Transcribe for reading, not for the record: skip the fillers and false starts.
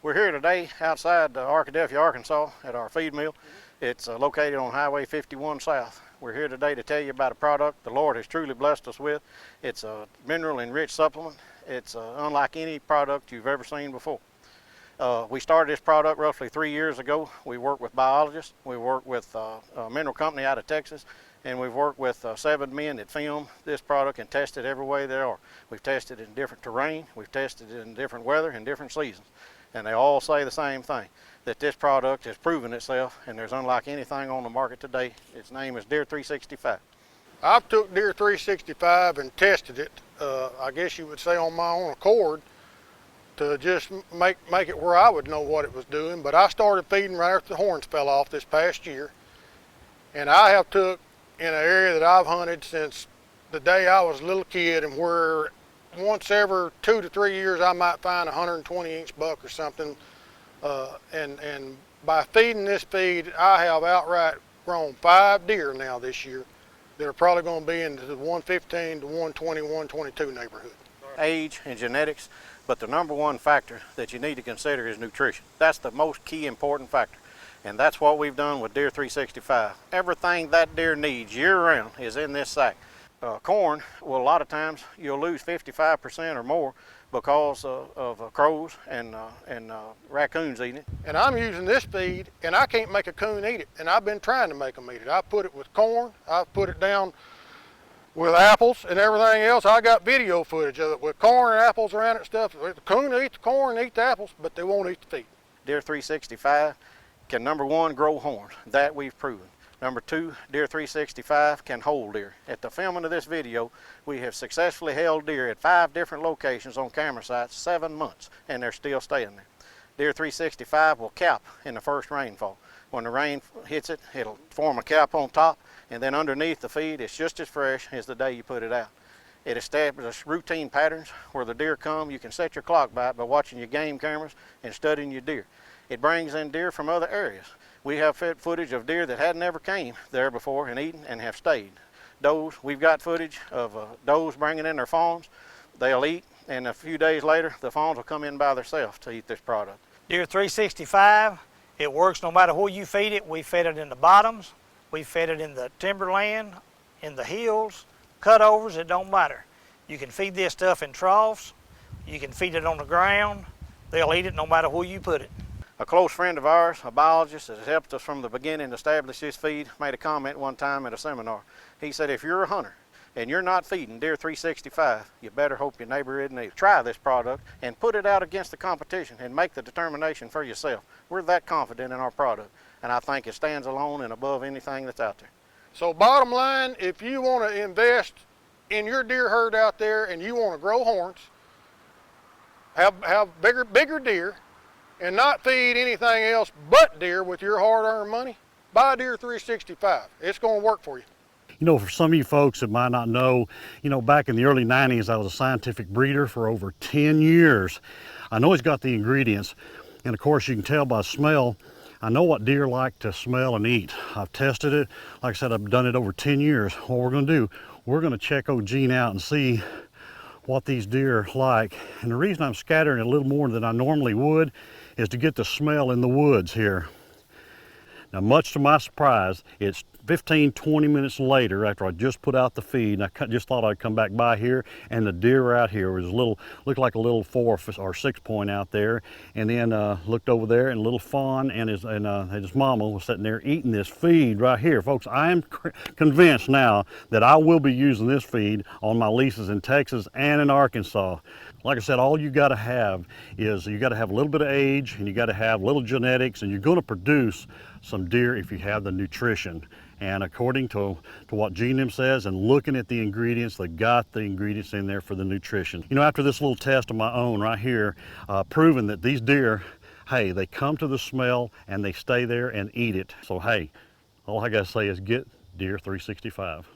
We're here today outside Arkadelphia, Arkansas at our feed mill. It's located on Highway 51 South. We're here today to tell you about a product the Lord has truly blessed us with. It's a mineral-enriched supplement. It's unlike any product you've ever seen before. We started this product roughly 3 years ago. We work with biologists. We work with a mineral company out of Texas, and we've worked with 7 men that film this product and test it every way there are. We've tested it in different terrain. We've tested it in different weather and different seasons. And they all say the same thing, that this product has proven itself, and there's unlike anything on the market today. Its name is Deer 365. I've took Deer 365 and tested it, I guess you would say on my own accord, to just make it where I would know what it was doing. But I started feeding right after the horns fell off this past year. And I have took in an area that I've hunted since the day I was a little kid, and where once every 2 to 3 years I might find a 120-inch buck or something. And by feeding this feed, I have outright grown 5 deer now this year that are probably going to be into the 115 to 120, 122 neighborhood. Age and genetics, but the number one factor that you need to consider is nutrition. That's the most key important factor, and that's what we've done with Deer 365. Everything that deer needs year-round is in this sack. Corn, well, a lot of times you'll lose 55% or more because of crows and raccoons eating it. And I'm using this feed, and I can't make a coon eat it, and I've been trying to make them eat it. I put it with corn, I've put it down with apples and everything else. I got video footage of it with corn and apples around it and stuff. The coon will eat the corn and eat the apples, but they won't eat the feed. Deer 365 can, number one, grow horns. That we've proven. Number two, Deer 365 can hold deer. At the filming of this video, we have successfully held deer at 5 different locations on camera sites 7 months, and they're still staying there. Deer 365 will cap in the first rainfall. When the rain hits it, it'll form a cap on top, and then underneath the feed, it's just as fresh as the day you put it out. It establishes routine patterns where the deer come. You can set your clock by it by watching your game cameras and studying your deer. It brings in deer from other areas. We have footage of deer that had never came there before and eaten and have stayed. Does, we've got footage of does bringing in their fawns. They'll eat, and a few days later, the fawns will come in by themselves to eat this product. Deer 365, it works no matter where you feed it. We fed it in the bottoms, we fed it in the timberland, in the hills, cutovers, it don't matter. You can feed this stuff in troughs, you can feed it on the ground, they'll eat it no matter where you put it. A close friend of ours, a biologist that has helped us from the beginning to establish this feed, made a comment one time at a seminar. He said, if you're a hunter and you're not feeding Deer 365, you better hope your neighbor isn't either. Try this product and put it out against the competition and make the determination for yourself. We're that confident in our product, and I think it stands alone and above anything that's out there. So bottom line, if you want to invest in your deer herd out there and you want to grow horns, have bigger deer, and not feed anything else but deer with your hard-earned money, buy Deer 365. It's going to work for you. You know, for some of you folks that might not know, back in the early 90s, I was a scientific breeder for over 10 years. I know it's got the ingredients, and of course you can tell by smell. I know what deer like to smell and eat. I've tested it. Like I said, I've done it over 10 years. What we're going to do, we're going to check old Gene out and see what these deer like. And the reason I'm scattering it a little more than I normally would is to get the smell in the woods here. Now, much to my surprise, it's 15-20 minutes later after I just put out the feed, and I just thought I'd come back by here, and the deer out here was looked like a little 4 or 6 point out there, and then looked over there, and a little fawn and his mama was sitting there eating this feed right here. Folks, I am convinced now that I will be using this feed on my leases in Texas and in Arkansas. Like I said, all you got to have is you got to have a little bit of age, and you got to have little genetics, and you're going to produce some deer if you have the nutrition. And according to what Gene says, and looking at the ingredients, they got the ingredients in there for the nutrition. After this little test of my own right here, proving that these deer, hey, they come to the smell and they stay there and eat it. So hey, all I got to say is get Deer 365.